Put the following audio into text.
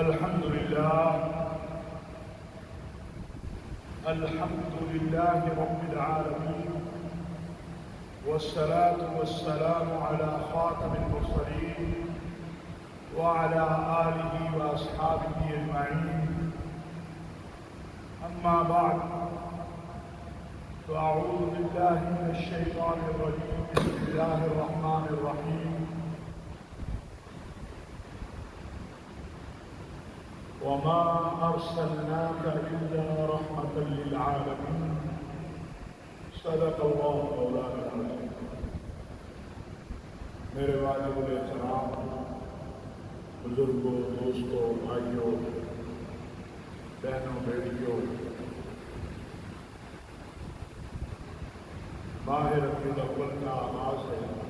الحمد لله رب العالمين، والصلاة والسلام على خاتم المرسلين وعلى آله وأصحابه أجمعين. أما بعد، فأعوذ بالله من الشيطان الرجيم. بسم الله الرحمن الرحيم. وما أرسلناك إلا رحمة للعالمين. صدق الله مولانا العظيم. میرے واجب الاحترام بزرگوں، دوستوں، بھائیوں، بہنوں، بیٹیوں، ماہ ربیع الاول کا آغاز ہے.